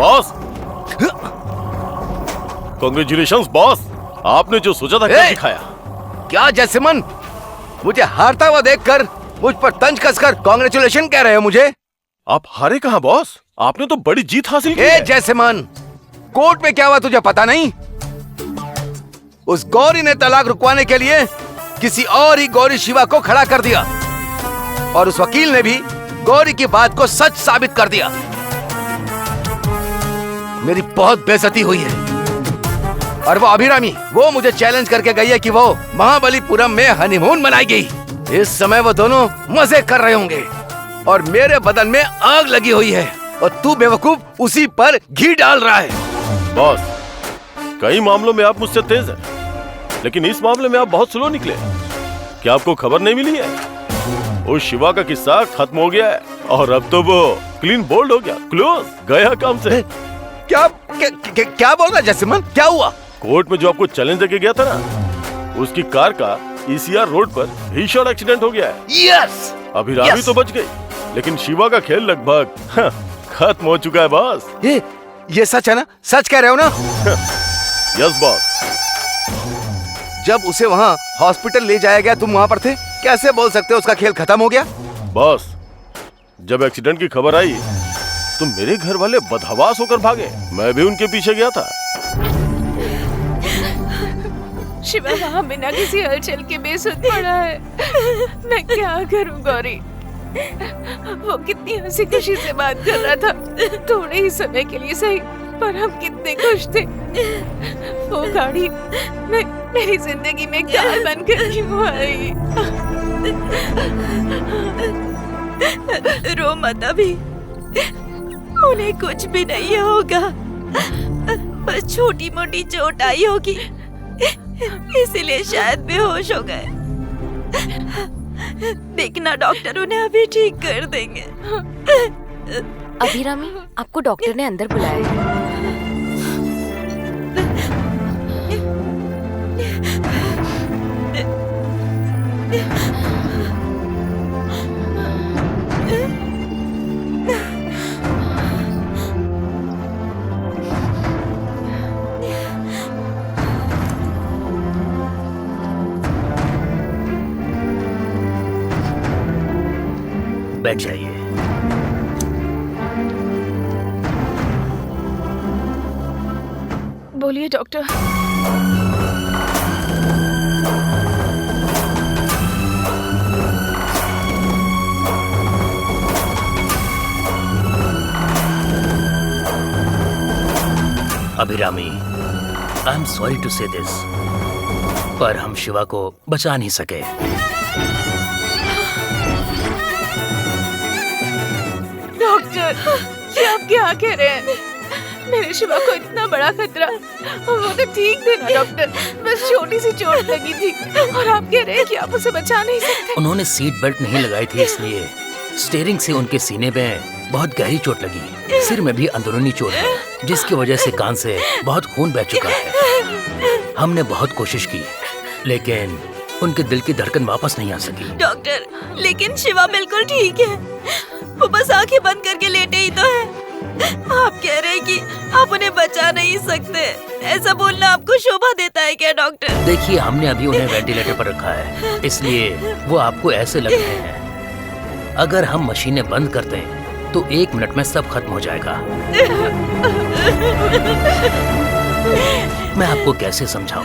Boss, congratulations boss, आपने जो सोचा था कर दिखाया। क्या जैसमन, मुझे हारता हुआ देखकर मुझ पर तंज कसकर कांग्रेचुलेशन कह रहे हो मुझे? आप हारे कहाँ बॉस, आपने तो बड़ी जीत हासिल की है। जैसमन, कोर्ट में क्या हुआ तुझे पता नहीं? उस गौरी ने तलाक रुकवाने के लिए किसी और ही गौरी शिवा को खड़ा कर दिया और उस वकील ने भी गौरी की बात को सच साबित कर दिया। मेरी बहुत बेइज्जती हुई है। और वो अभिरामी, वो मुझे चैलेंज करके गई है कि वो महाबलीपुरम में हनीमून मनाएगी। इस समय वो दोनों मजे कर रहे होंगे और मेरे बदन में आग लगी हुई है और तू बेवकूफ उसी पर घी डाल रहा है। बॉस, कई मामलों में आप मुझसे तेज हैं, लेकिन इस मामले में आप बहुत स्लो निकले। क्या आपको खबर नहीं मिली है? उस शिवा का किस्सा खत्म हो गया है और अब तो वो क्लीन बोल्ड हो गया, क्लोज, गया काम से। क्या बोल रहा जैसमन, क्या हुआ? कोर्ट में जो आपको चैलेंज देके गया था ना, उसकी कार का ECR रोड पर भीषण एक्सीडेंट हो गया है। यस, अभिरामी तो बच गई, लेकिन शिवा का खेल लगभग खत्म हो चुका है बॉस। ये सच है ना? सच कह रहे हो ना? Yes boss. जब उसे वहाँ हॉस्पिटल ले जाया गया तुम वहाँ पर थे, कैसे बोल सकते हो उसका खेल खत्म हो गया? बॉस, जब एक्सीडेंट की खबर आई तो मेरे घर वाले बदहवास होकर भागे। मैं भी उनके पीछे गया था। शिवा वहाँ बिना किसी हलचल के बेसुध पड़ा है। मैं क्या करूँ गौरी? वो कितनी हंसी खुशी से बात कर रहा था, थोड़े ही समय के लिए सही, पर हम कितने खुश थे। वो गाड़ी मेरी जिंदगी में काल बनकर क्यों आई? रो मत अभी, उन्हें कुछ भी नहीं होगा, बस छोटी मोटी चोट आई होगी, इसीलिए शायद बेहोश हो गए। देखना डॉक्टर उन्हें अभी ठीक कर देंगे। अभिरामी, आपको डॉक्टर ने अंदर बुलाया है। बैठ जाइए। बोलिए doctor. Abhirami, I am sorry to say this, पर हम शिवा को बचा नहीं सके। डॉक्टर, ये आप क्या कह रहे हैं? मेरे शिवा को इतना बड़ा खतरा, वो तो ठीक थे ना डॉक्टर, बस छोटी सी चोट लगी थी और आप कह रहे हैं कि आप उसे बचा नहीं सकते। उन्होंने सीट बेल्ट नहीं लगाई थी, इसलिए स्टीयरिंग से उनके सीने में बहुत गहरी चोट लगी। सिर में भी अंदरूनी चोट है, जिसकी वजह से कान से बहुत खून बह चुका है। हमने बहुत कोशिश की, लेकिन उनके दिल की धड़कन वापस नहीं आ सकी। डॉक्टर, लेकिन शिवा बिल्कुल ठीक है, वो बस आंखें बंद करके लेटे ही तो है। आप कह रहे हैं कि आप उन्हें बचा नहीं सकते, ऐसा बोलना आपको शोभा देता है क्या डॉक्टर? देखिए, हमने अभी उन्हें वेंटिलेटर पर रखा है, इसलिए वो आपको ऐसे लग रहे हैं। अगर हम मशीनें बंद कर दें तो 1 मिनट में सब खत्म हो जाएगा। मैं आपको कैसे समझाऊं?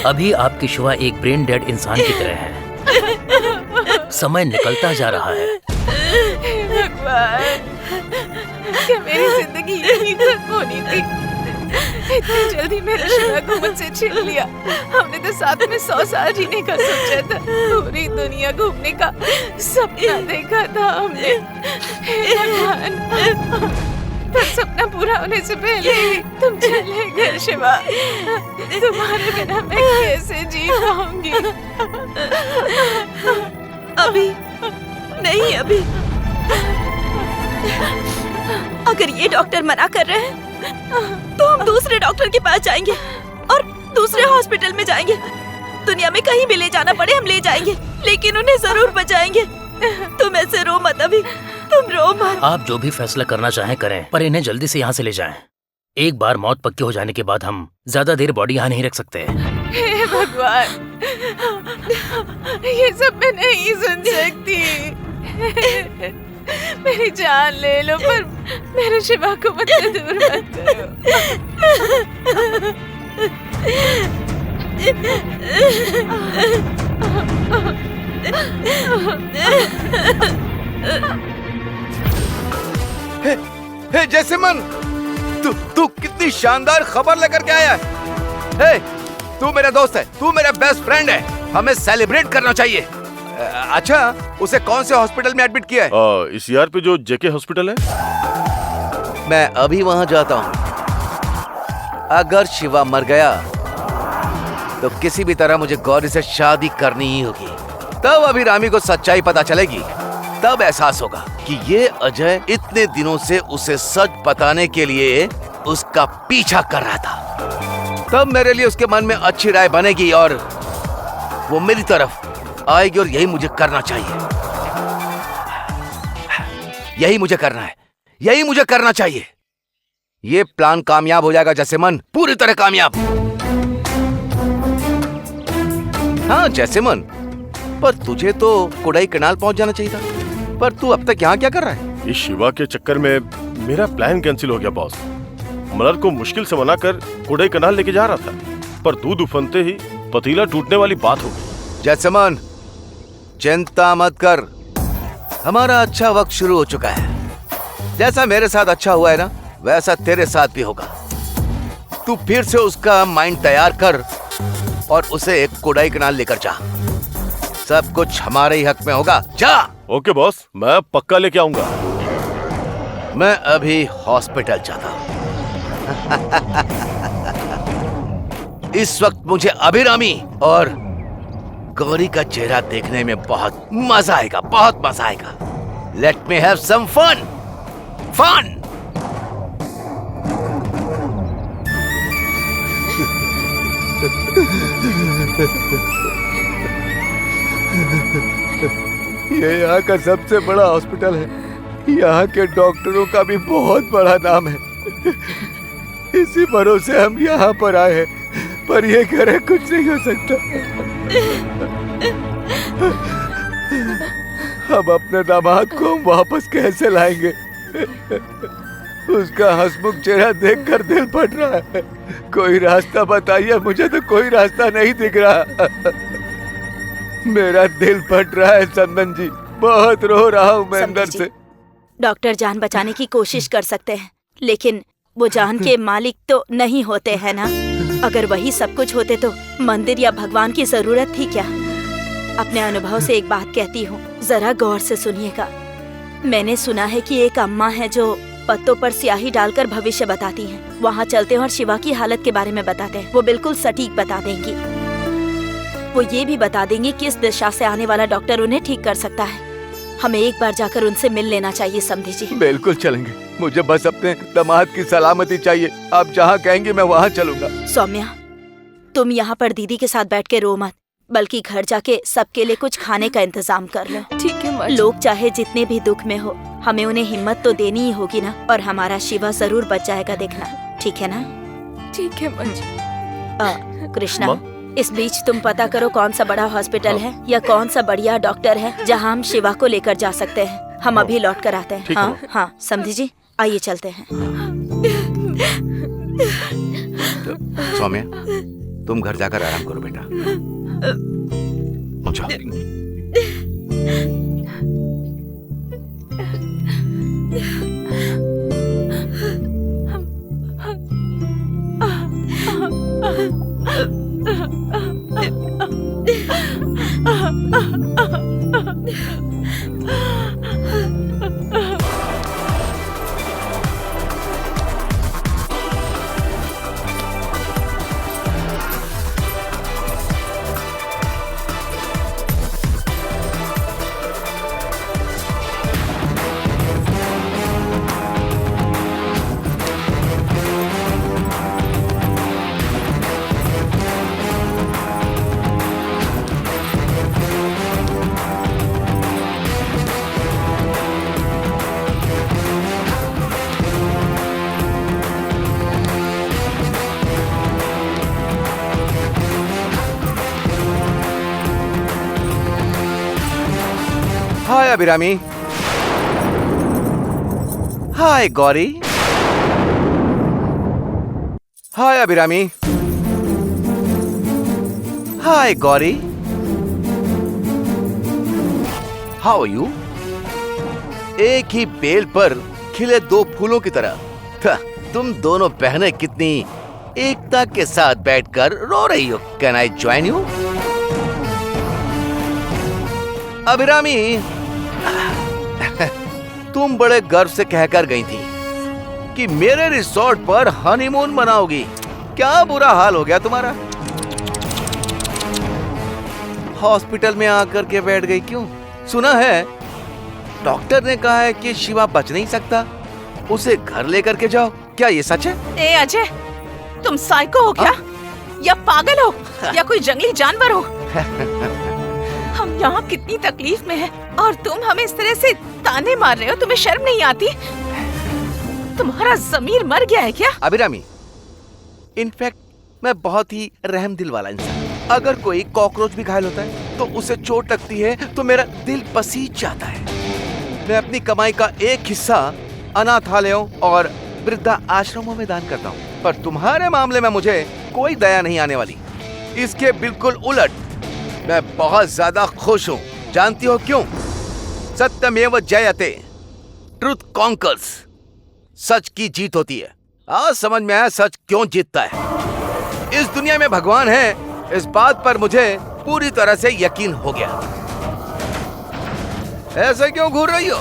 अभी आपकी शिवा एक ब्रेन डेड इंसान की तरह है। समय निकलता जा रहा है। भगवान, क्या मेरी जिंदगी यही खत्म होनी थी? इतनी जल्दी मेरे शिवा को मुझसे छीन लिया। हमने तो साथ में 100 साल जीने का सोचा था, पूरी दुनिया घूमने का सपना देखा था हमने। हे भगवान, पर सपना पूरा होने से पहले ही तुम चले गए शिवा। तुम्हारे बिना मैं कैसे जी पाऊंगी? अभी नहीं, अभी अगर ये डॉक्टर मना कर रहे हैं तो हम दूसरे डॉक्टर के पास जाएंगे और दूसरे हॉस्पिटल में जाएंगे। दुनिया में कहीं भी ले जाना पड़े हम ले जाएंगे, लेकिन उन्हें जरूर बचाएंगे। तुम ऐसे रो मत अभी, तुम रो मत। आप जो भी फैसला करना चाहें करें, पर इन्हें जल्दी से यहाँ से ले जाएं। एक बार मौत पक्की हो जाने के बाद हम ज्यादा देर बॉडी यहाँ नहीं रख सकते। हे भगवान, ये सब मैं नहीं सुन सकती। मेरी जान ले लो, पर मेरे शिवा को मुझसे दूर मत करो। हे जैसेमन, तू कितनी शानदार खबर लेकर के आया है। हे, तू मेरा दोस्त है, तू मेरा बेस्ट फ्रेंड है, हमें सेलिब्रेट करना चाहिए। अच्छा, उसे कौन से हॉस्पिटल में एडमिट किया है? इस यार पे जो जेके हॉस्पिटल है। मैं अभी वहां जाता हूँ। अगर शिवा मर गया तो किसी भी तरह मुझे गौरी से शादी करनी ही होगी। तब अभिरामी को सच्चाई पता चलेगी, तब एहसास होगा कि ये अजय इतने दिनों से उसे सच बताने के लिए उसका पीछा कर रहा था। तब मेरे लिए उसके मन में अच्छी राय बनेगी और वो मेरी तरफ आएगी, और यही मुझे करना चाहिए। यही मुझे करना है, यही मुझे करना चाहिए। ये प्लान कामयाब हो जाएगा जैसेमन, पूरी तरह कामयाब। हाँ जैसेमन, पर तुझे तो कोडाई कनाल पहुंच जाना चाहिए था, पर तू अब तक यहाँ क्या कर रहा है? इस शिवा के चक्कर में मेरा प्लान कैंसिल हो गया बॉस। मलर को मुश्किल से मनाकर कोडाई कनाल लेके जा रहा था, पर दूध उफनते ही पतीला टूटने वाली बात हो गई। जैसेमन, चिंता मत कर, हमारा अच्छा वक्त शुरू हो चुका है। जैसा मेरे साथ अच्छा हुआ है ना, वैसा तेरे साथ भी होगा। तू फिर से उसका माइंड तैयार कर और उसे एक कोडाई कनाल लेकर जा। सब कुछ हमारे ही हक में होगा। जा। ओके बॉस, मैं पक्का लेके आऊंगा। मैं अभी हॉस्पिटल जाता हूँ। इस वक्त मुझे अभिरामी और गौरी का चेहरा देखने में बहुत मजा आएगा, बहुत मजा आएगा। Let me have some fun. Fun. ये यहाँ का सबसे बड़ा हॉस्पिटल है। यहाँ के डॉक्टरों का भी बहुत बड़ा नाम है। इसी भरोसे हम यहाँ पर आए हैं, पर ये करे कुछ नहीं हो सकता। हम अपने दामाद को वापस कैसे लाएंगे? उसका हंसमुख चेहरा देखकर दिल फट रहा है। कोई रास्ता बताइए मुझे, तो कोई रास्ता नहीं दिख रहा। मेरा दिल फट रहा है चंदन जी, बहुत रो रहा हूँ मैं अंदर से। डॉक्टर जान बचाने की कोशिश कर सकते हैं, लेकिन वो जान के मालिक तो नहीं होते हैं ना। अगर वही सब कुछ होते तो मंदिर या भगवान की जरूरत थी क्या? अपने अनुभव से एक बात कहती हूँ, जरा गौर से सुनिएगा। मैंने सुना है कि एक अम्मा है जो पत्तों पर स्याही डालकर भविष्य बताती हैं। वहाँ चलते हैं और शिवा की हालत के बारे में बताते हैं। वो बिल्कुल सटीक बता देंगी। वो ये भी बता देंगी किस दिशा से आने वाला डॉक्टर उन्हें ठीक कर सकता है। हमें एक बार जाकर उनसे मिल लेना चाहिए, समझी जी। बिल्कुल चलेंगे, मुझे बस अपने दामाद की सलामती चाहिए। आप जहाँ कहेंगे मैं वहाँ चलूंगा। सौम्या, तुम यहाँ पर दीदी के साथ बैठ के रो मत, बल्कि घर जाके सबके लिए कुछ खाने का इंतजाम कर लो। ठीक है माँ जी। लोग चाहे जितने भी दुख में हो, हमें उन्हें हिम्मत तो देनी ही होगी ना। और हमारा शिवा जरूर बच जाएगा, देखना। ठीक है ना? ठीक है माँ जी। कृष्णा, माँ? इस बीच तुम पता करो कौन सा बड़ा हॉस्पिटल है या कौन सा बढ़िया डॉक्टर है जहाँ हम शिवा को लेकर जा सकते हैं। हम अभी लौट कर आते हैं। ठीक है, हाँ हाँ, समझी जी, आइए चलते हैं। सौम्या, तुम घर जाकर आराम करो बेटा। जाओ। Hi Abhirami. Hi Gauri. Hi Abhirami. Hi Gauri. How are you? एक ही बेल पर खिले दो फूलों की तरह तुम दोनों बहनें कितनी एकता के साथ बैठकर रो रही हो। Can I join you? Abhirami, तुम बड़े गर्व से कहकर गई थी कि मेरे रिसोर्ट पर हनीमून मनाओगी। क्या बुरा हाल हो गया तुम्हारा? हॉस्पिटल में आकर के बैठ गई क्यों? सुना है डॉक्टर ने कहा है कि शिवा बच नहीं सकता, उसे घर लेकर के जाओ। क्या ये सच है? ए अजय, तुम साइको हो क्या? या पागल हो या कोई जंगली जानवर हो? हम यहाँ कितनी तकलीफ में हैं और तुम हमें इस तरह से ताने मार रहे हो। तुम्हें शर्म नहीं आती? तुम्हारा ज़मीर मर गया है क्या? अभिरामी, इनफैक्ट मैं बहुत ही रहम दिल वाला इंसान। अगर कोई कॉकरोच भी घायल होता है तो उसे चोट लगती है तो मेरा दिल पसीज जाता है। मैं अपनी कमाई का एक हिस्सा अनाथालयों और वृद्धा आश्रमों में दान करता हूँ, पर तुम्हारे मामले में मुझे कोई दया नहीं आने वाली। इसके बिल्कुल उलट मैं बहुत ज्यादा खुश हूँ। जानती हो क्यों? सत्यमेव जयते, ट्रुथ कॉन्कर्स। सच की जीत होती है। आज समझ में आया सच क्यों जीतता है। इस दुनिया में भगवान है, इस बात पर मुझे पूरी तरह से यकीन हो गया। ऐसे क्यों घूर रही हो?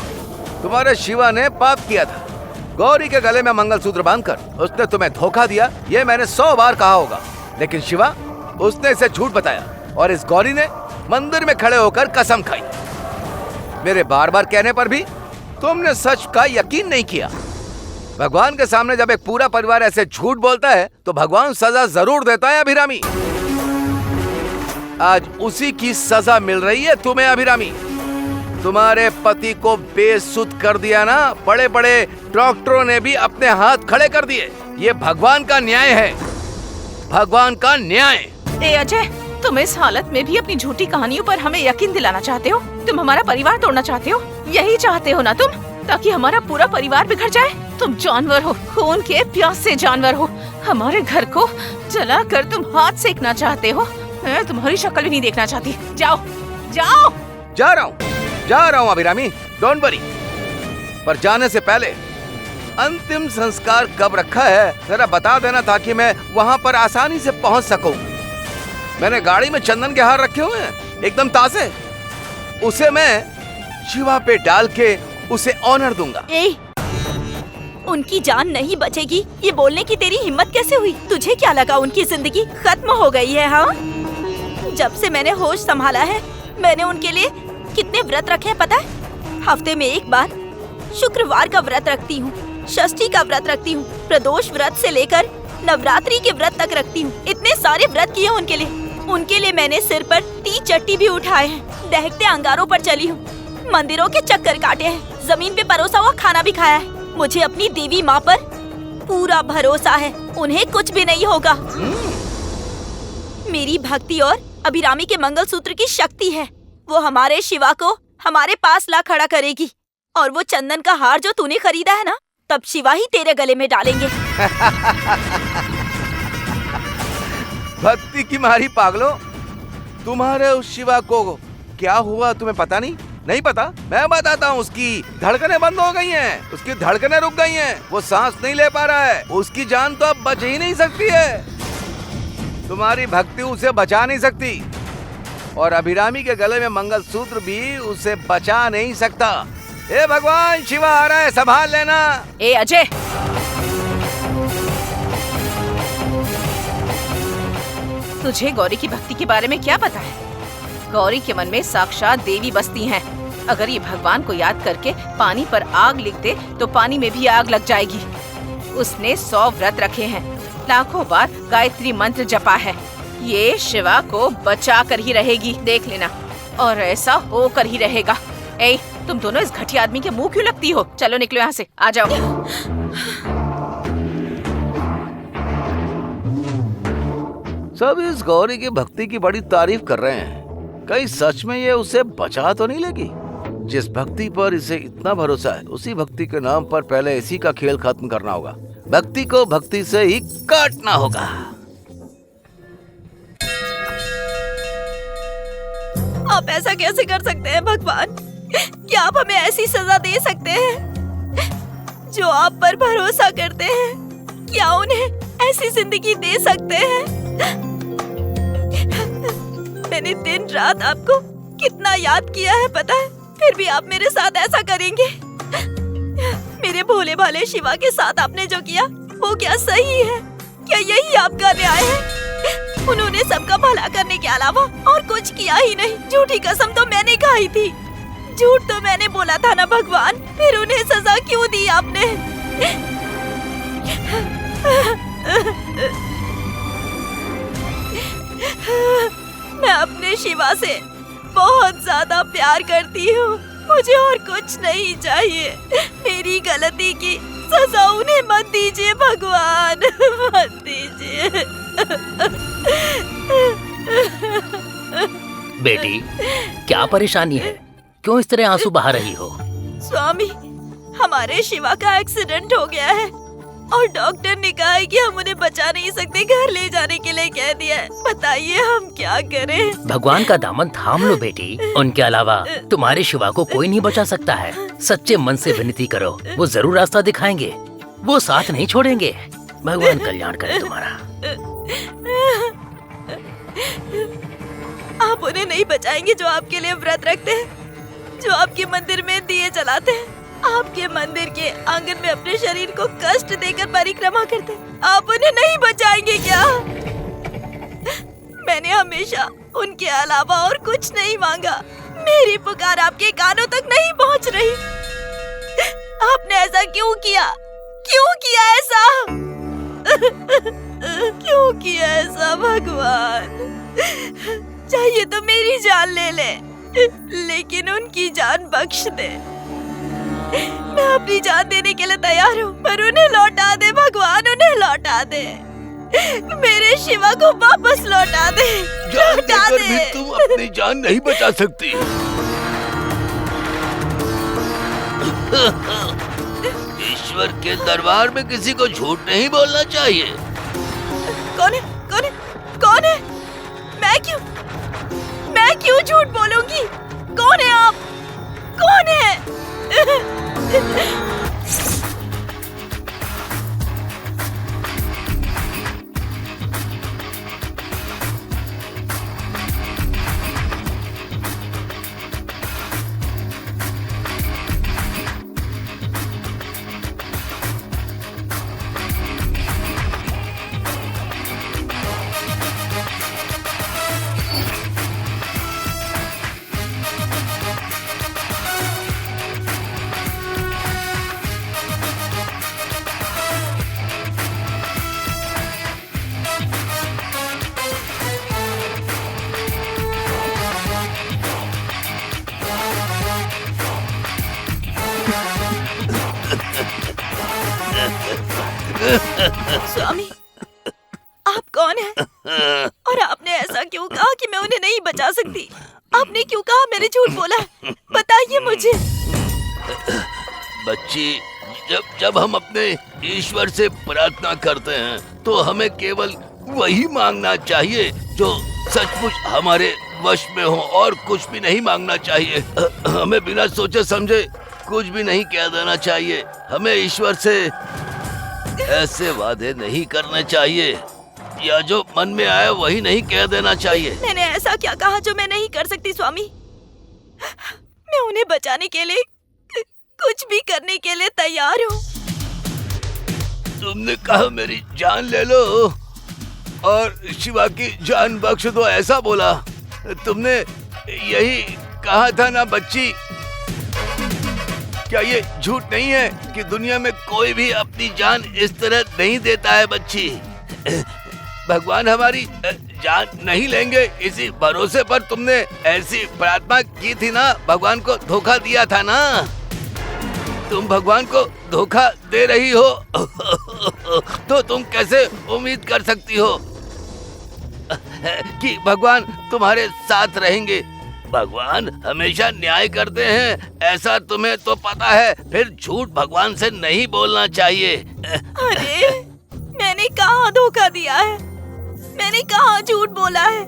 तुम्हारे शिवा ने पाप किया था। गौरी के गले में मंगलसूत्र बांधकर उसने तुम्हें धोखा दिया, ये मैंने 100 बार कहा होगा, लेकिन शिवा उसने इसे झूठ बताया और इस गौरी ने मंदिर में खड़े होकर कसम खाई। मेरे बार बार कहने पर भी तुमने सच का यकीन नहीं किया। भगवान के सामने जब एक पूरा परिवार ऐसे झूठ बोलता है तो भगवान सजा जरूर देता है अभिरामी। आज उसी की सजा मिल रही है तुम्हें अभिरामी। तुम्हारे पति को बेसुध कर दिया ना, बड़े बड़े डॉक्टरों ने भी अपने हाथ खड़े कर दिए। ये भगवान का न्याय है, भगवान का न्याय। ए अजय, तुम इस हालत में भी अपनी झूठी कहानियों पर हमें यकीन दिलाना चाहते हो? तुम हमारा परिवार तोड़ना चाहते हो? यही चाहते हो ना तुम, ताकि हमारा पूरा परिवार बिखर जाए? तुम जानवर हो, खून के प्यासे जानवर हो। हमारे घर को जला कर तुम हाथ सेकना चाहते हो। मैं तुम्हारी शक्ल भी नहीं देखना चाहती। जाओ जाओ। जा रहा हूँ अभिरामी, डोंट वरी। पर जाने से पहले अंतिम संस्कार कब रखा है जरा बता देना, ताकि मैं वहाँ पर आसानी से पहुँच सकूं। मैंने गाड़ी में चंदन के हार रखे हुए हैं, एकदम ताजे। उसे मैं शिवा पे डाल के उसे ऑनर दूंगा। उनकी जान नहीं बचेगी, ये बोलने की तेरी हिम्मत कैसे हुई? तुझे क्या लगा उनकी जिंदगी खत्म हो गई है? हाँ, जब से मैंने होश संभाला है मैंने उनके लिए कितने व्रत रखे हैं पता है? हफ्ते में एक बार शुक्रवार का व्रत रखती हूँ, षष्ठी का व्रत रखती हूँ, प्रदोष व्रत से लेकर नवरात्रि के व्रत तक रखती हूँ। इतने सारे व्रत किए उनके लिए। उनके लिए मैंने सिर पर 30 चट्टी भी उठाए हैं, दहकते अंगारों पर चली हूँ, मंदिरों के चक्कर काटे हैं, जमीन पे परोसा हुआ खाना भी खाया है। मुझे अपनी देवी माँ पर पूरा भरोसा है, उन्हें कुछ भी नहीं होगा। मेरी भक्ति और अभिरामी के मंगलसूत्र की शक्ति है, वो हमारे शिवा को हमारे पास ला खड़ा करेगी। और वो चंदन का हार जो तूने खरीदा है ना, तब शिवा ही तेरे गले में डालेंगे। भक्ति की मारी पागलों, तुम्हारे उस शिवा को क्या हुआ तुम्हें पता नहीं? नहीं पता? मैं बताता हूँ। उसकी धड़कनें बंद हो गई हैं, उसकी धड़कनें रुक गई हैं, वो सांस नहीं ले पा रहा है, उसकी जान तो अब बच ही नहीं सकती है। तुम्हारी भक्ति उसे बचा नहीं सकती और अभिरामी के गले में मंगलसूत्र भी उसे बचा नहीं सकता। ए भगवान, शिवा आ रहा है, संभाल लेना। ए अजय, तुझे गौरी की भक्ति के बारे में क्या पता है? गौरी के मन में साक्षात देवी बसती हैं। अगर ये भगवान को याद करके पानी पर आग लिख दे तो पानी में भी आग लग जाएगी। उसने 100 व्रत रखे हैं, लाखों बार गायत्री मंत्र जपा है। ये शिवा को बचा कर ही रहेगी, देख लेना। और ऐसा होकर ही रहेगा। ए, तुम दोनों इस घटिया आदमी के मुंह क्यों लगती हो? चलो निकलो यहाँ से, आ जाओ। सब इस गौरी की भक्ति की बड़ी तारीफ कर रहे हैं, कहीं सच में ये उसे बचा तो नहीं लेगी? जिस भक्ति पर इसे इतना भरोसा है, उसी भक्ति के नाम पर पहले इसी का खेल खत्म करना होगा। भक्ति को भक्ति से ही काटना होगा। आप ऐसा कैसे कर सकते हैं भगवान? क्या आप हमें ऐसी सजा दे सकते हैं? जो आप पर भरोसा करते हैं, क्या उन्हें ऐसी जिंदगी दे सकते हैं? मैंने दिन रात आपको कितना याद किया है पता है, फिर भी आप मेरे साथ ऐसा करेंगे? मेरे भोले भाले शिवा के साथ आपने जो किया वो क्या सही है? क्या यही आपका न्याय है? उन्होंने सबका भला करने के अलावा और कुछ किया ही नहीं। झूठी कसम तो मैंने खाई थी, झूठ तो मैंने बोला था ना भगवान, फिर उन्हें सजा क्यों दी आपने? मैं अपने शिवा से बहुत ज्यादा प्यार करती हूँ, मुझे और कुछ नहीं चाहिए। मेरी गलती की सजा उन्हें मत दीजिए भगवान, मत दीजिए। बेटी, क्या परेशानी है? क्यों इस तरह आंसू बहा रही हो? स्वामी, हमारे शिवा का एक्सीडेंट हो गया है और डॉक्टर ने कहा है कि हम उन्हें बचा नहीं सकते, घर ले जाने के लिए कह दिया है। बताइए हम क्या करें? भगवान का दामन थाम लो बेटी, उनके अलावा तुम्हारे शिवा को कोई नहीं बचा सकता है। सच्चे मन से विनती करो, वो जरूर रास्ता दिखाएंगे, वो साथ नहीं छोड़ेंगे। भगवान कल्याण करे तुम्हारा। आप उन्हें नहीं बचाएंगे जो आपके लिए व्रत रखते हैं, जो आपके मंदिर में दिए जलाते हैं, आपके मंदिर के आंगन में अपने शरीर को कष्ट देकर परिक्रमा करते हैं। आप उन्हें नहीं बचाएंगे क्या? मैंने हमेशा उनके अलावा और कुछ नहीं मांगा। मेरी पुकार आपके कानों तक नहीं पहुंच रही। आपने ऐसा क्यों किया? क्यों किया ऐसा? क्यों किया ऐसा भगवान? चाहिए तो मेरी जान ले ले, लेकिन उनकी जान बख्श दे। मैं अपनी जान देने के लिए तैयार हूँ, पर उन्हें लौटा दे भगवान, उन्हें लौटा दे। मेरे शिवा को वापस लौटा दे, जान लौटा देकर भी दे। तुम अपनी जान नहीं बचा सकती। ईश्वर के दरबार में किसी को झूठ नहीं बोलना चाहिए। कौन है? कौन है? कौन है? मैं क्यों झूठ बोलूंगी? कौन है आप? कौन है? स्वामी, आप कौन हैं? और आपने ऐसा क्यों कहा कि मैं उन्हें नहीं बचा सकती? आपने क्यों कहा मैंने झूठ बोला? बताइए मुझे। बच्ची, जब हम अपने ईश्वर से प्रार्थना करते हैं तो हमें केवल वही मांगना चाहिए जो सचमुच हमारे वश में हो, और कुछ भी नहीं मांगना चाहिए। हमें बिना सोचे समझे कुछ भी नहीं कह देना चाहिए। हमें ईश्वर से ऐसे वादे नहीं करने चाहिए, या जो मन में आए वही नहीं कह देना चाहिए। मैंने ऐसा क्या कहा जो मैं नहीं कर सकती स्वामी? मैं उन्हें बचाने के लिए कुछ भी करने के लिए तैयार हूँ। तुमने कहा मेरी जान ले लो और शिवा की जान बख्श दो, ऐसा बोला। तुमने यही कहा था ना बच्ची? क्या ये झूठ नहीं है कि दुनिया में कोई भी अपनी जान इस तरह नहीं देता है बच्ची? भगवान हमारी जान नहीं लेंगे, इसी भरोसे पर तुमने ऐसी प्रार्थना की थी ना। भगवान को धोखा दिया था ना। तुम भगवान को धोखा दे रही हो तो तुम कैसे उम्मीद कर सकती हो कि भगवान तुम्हारे साथ रहेंगे? भगवान हमेशा न्याय करते हैं, ऐसा तुम्हें तो पता है, फिर झूठ भगवान से नहीं बोलना चाहिए। अरे मैंने कहाँ धोखा दिया है, मैंने कहाँ झूठ बोला है।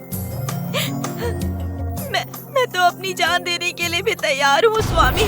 मैं तो अपनी जान देने के लिए भी तैयार हूँ स्वामी।